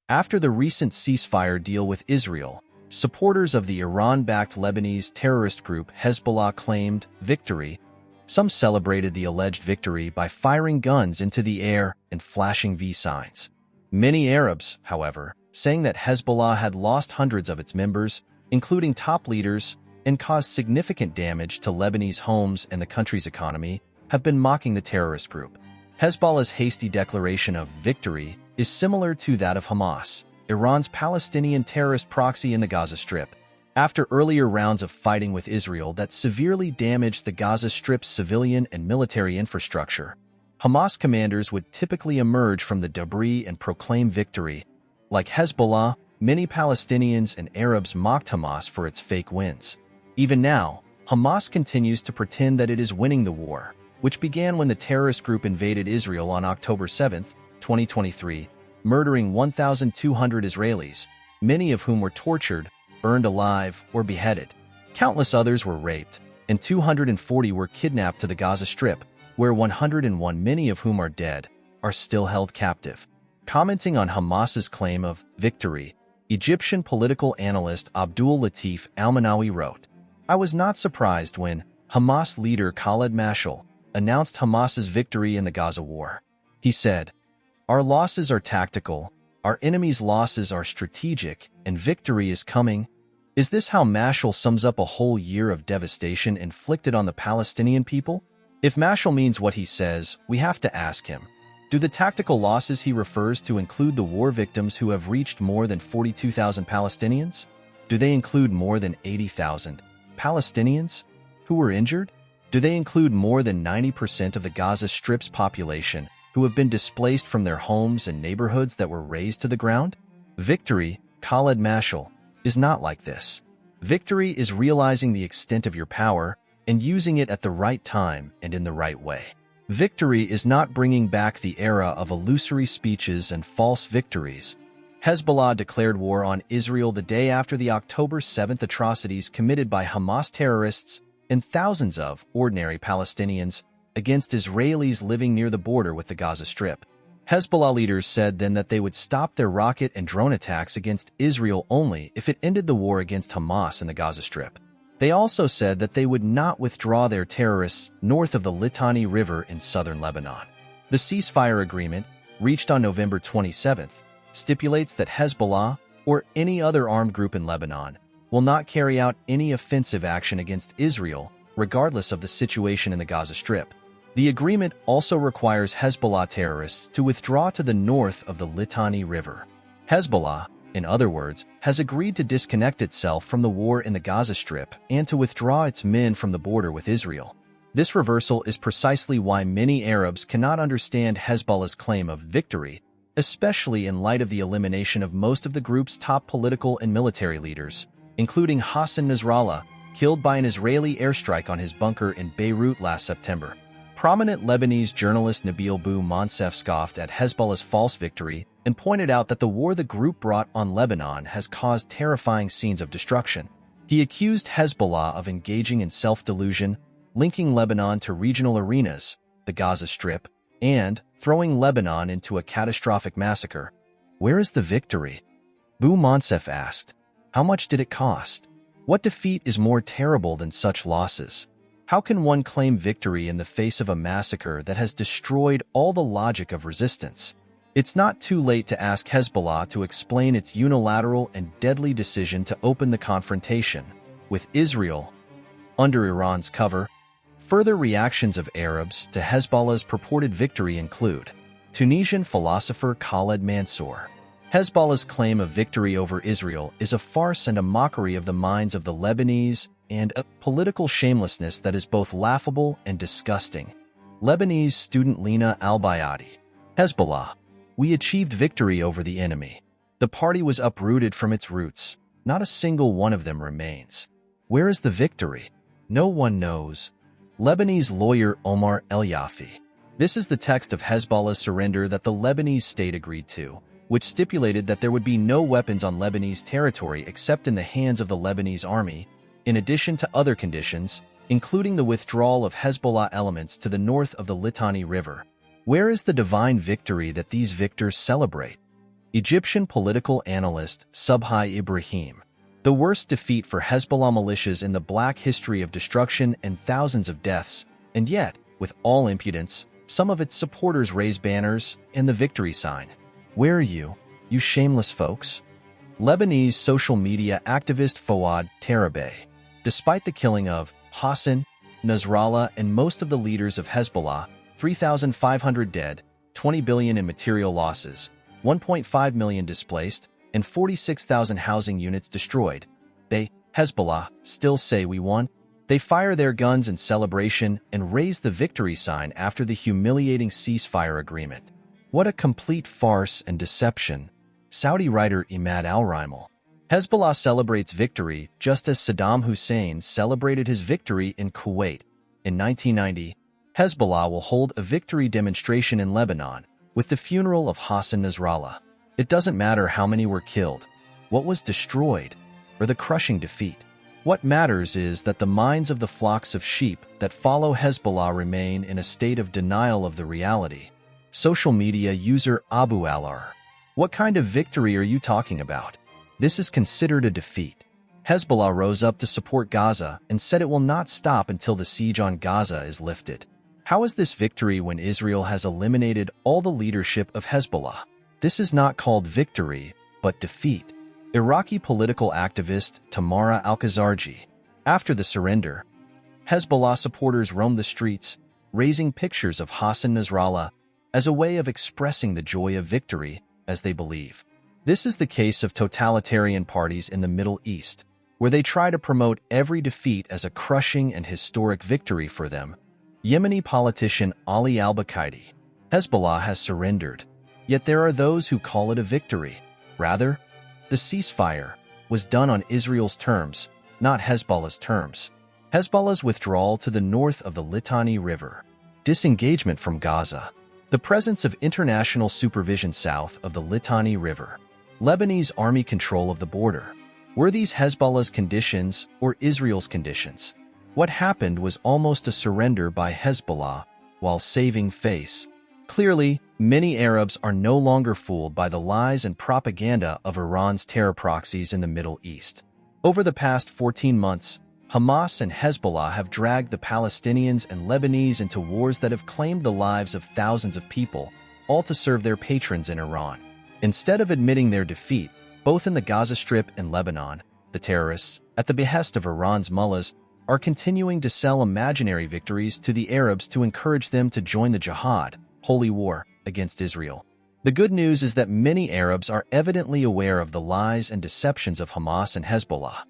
After the recent ceasefire deal with Israel, supporters of the Iran-backed Lebanese terrorist group Hezbollah claimed victory. Some celebrated the alleged victory by firing guns into the air and flashing V signs. Many Arabs, however, saying that Hezbollah had lost hundreds of its members, including top leaders, and caused significant damage to Lebanese homes and the country's economy, have been mocking the terrorist group. Hezbollah's hasty declaration of victory is similar to that of Hamas, Iran's Palestinian terrorist proxy in the Gaza Strip, after earlier rounds of fighting with Israel that severely damaged the Gaza Strip's civilian and military infrastructure. Hamas commanders would typically emerge from the debris and proclaim victory. Like Hezbollah, many Palestinians and Arabs mocked Hamas for its fake wins. Even now, Hamas continues to pretend that it is winning the war, which began when the terrorist group invaded Israel on October 7, 2023, murdering 1,200 Israelis, many of whom were tortured, burned alive, or beheaded. Countless others were raped, and 240 were kidnapped to the Gaza Strip, where 101, many of whom are dead, are still held captive. Commenting on Hamas's claim of victory, Egyptian political analyst Abdul Latif Al-Manawi wrote, "I was not surprised when Hamas leader Khaled Mashal announced Hamas's victory in the Gaza war. He said, 'Our losses are tactical, our enemy's losses are strategic, and victory is coming.' Is this how Mashal sums up a whole year of devastation inflicted on the Palestinian people? If Mashal means what he says, we have to ask him, do the tactical losses he refers to include the war victims who have reached more than 42,000 Palestinians? Do they include more than 80,000 Palestinians who were injured? Do they include more than 90% of the Gaza Strip's population who have been displaced from their homes and neighborhoods that were razed to the ground? Victory, Khaled Mashal, is not like this. Victory is realizing the extent of your power and using it at the right time and in the right way. Victory is not bringing back the era of illusory speeches and false victories. Hezbollah declared war on Israel the day after the October 7th atrocities committed by Hamas terrorists and thousands of ordinary Palestinians against Israelis living near the border with the Gaza Strip. Hezbollah leaders said then that they would stop their rocket and drone attacks against Israel only if it ended the war against Hamas in the Gaza Strip. They also said that they would not withdraw their terrorists north of the Litani River in southern Lebanon. The ceasefire agreement, reached on November 27th, stipulates that Hezbollah, or any other armed group in Lebanon, will not carry out any offensive action against Israel, regardless of the situation in the Gaza Strip. The agreement also requires Hezbollah terrorists to withdraw to the north of the Litani River. Hezbollah, in other words, has agreed to disconnect itself from the war in the Gaza Strip and to withdraw its men from the border with Israel. This reversal is precisely why many Arabs cannot understand Hezbollah's claim of victory, especially in light of the elimination of most of the group's top political and military leaders, including Hassan Nasrallah, killed by an Israeli airstrike on his bunker in Beirut last September. Prominent Lebanese journalist Nabil Bou Monsef scoffed at Hezbollah's false victory and pointed out that the war the group brought on Lebanon has caused terrifying scenes of destruction. He accused Hezbollah of engaging in self-delusion, linking Lebanon to regional arenas, the Gaza Strip, and throwing Lebanon into a catastrophic massacre. Where is the victory? Bou Monsef asked. How much did it cost? What defeat is more terrible than such losses? How can one claim victory in the face of a massacre that has destroyed all the logic of resistance? It's not too late to ask Hezbollah to explain its unilateral and deadly decision to open the confrontation with Israel under Iran's cover. Further reactions of Arabs to Hezbollah's purported victory include Tunisian philosopher Khaled Mansour. Hezbollah's claim of victory over Israel is a farce and a mockery of the minds of the Lebanese and a political shamelessness that is both laughable and disgusting. Lebanese student Lina Al-Bayadi. Hezbollah. We achieved victory over the enemy. The party was uprooted from its roots. Not a single one of them remains. Where is the victory? No one knows. Lebanese lawyer Omar El-Yafi. This is the text of Hezbollah's surrender that the Lebanese state agreed to, which stipulated that there would be no weapons on Lebanese territory except in the hands of the Lebanese army, in addition to other conditions, including the withdrawal of Hezbollah elements to the north of the Litani River. Where is the divine victory that these victors celebrate? Egyptian political analyst Subhi Ibrahim. The worst defeat for Hezbollah militias in the black history of destruction and thousands of deaths, and yet, with all impudence, some of its supporters raise banners and the victory sign. Where are you, you shameless folks? Lebanese social media activist Fouad Tarabeh. Despite the killing of Hassan Nasrallah and most of the leaders of Hezbollah, 3,500 dead, 20 billion in material losses, 1.5 million displaced, and 46,000 housing units destroyed, they, Hezbollah, still say we won. They fire their guns in celebration and raise the victory sign after the humiliating ceasefire agreement. What a complete farce and deception. Saudi writer Imad al-Rimal. Hezbollah celebrates victory just as Saddam Hussein celebrated his victory in Kuwait. In 1990, Hezbollah will hold a victory demonstration in Lebanon with the funeral of Hassan Nasrallah. It doesn't matter how many were killed, what was destroyed, or the crushing defeat. What matters is that the minds of the flocks of sheep that follow Hezbollah remain in a state of denial of the reality. Social media user Abu Alar. What kind of victory are you talking about? This is considered a defeat. Hezbollah rose up to support Gaza and said it will not stop until the siege on Gaza is lifted. How is this victory when Israel has eliminated all the leadership of Hezbollah? This is not called victory, but defeat. Iraqi political activist Tamara al-Khazarji. After the surrender, Hezbollah supporters roamed the streets, raising pictures of Hassan Nasrallah as a way of expressing the joy of victory, as they believe. This is the case of totalitarian parties in the Middle East, where they try to promote every defeat as a crushing and historic victory for them. Yemeni politician Ali al-Bakaidi. Hezbollah has surrendered, yet there are those who call it a victory. Rather, the ceasefire was done on Israel's terms, not Hezbollah's terms. Hezbollah's withdrawal to the north of the Litani River. Disengagement from Gaza. The presence of international supervision south of the Litani River. Lebanese army control of the border. Were these Hezbollah's conditions or Israel's conditions? What happened was almost a surrender by Hezbollah while saving face. Clearly, many Arabs are no longer fooled by the lies and propaganda of Iran's terror proxies in the Middle East. Over the past 14 months, Hamas and Hezbollah have dragged the Palestinians and Lebanese into wars that have claimed the lives of thousands of people, all to serve their patrons in Iran. Instead of admitting their defeat, both in the Gaza Strip and Lebanon, the terrorists, at the behest of Iran's mullahs, are continuing to sell imaginary victories to the Arabs to encourage them to join the jihad, holy war, against Israel. The good news is that many Arabs are evidently aware of the lies and deceptions of Hamas and Hezbollah.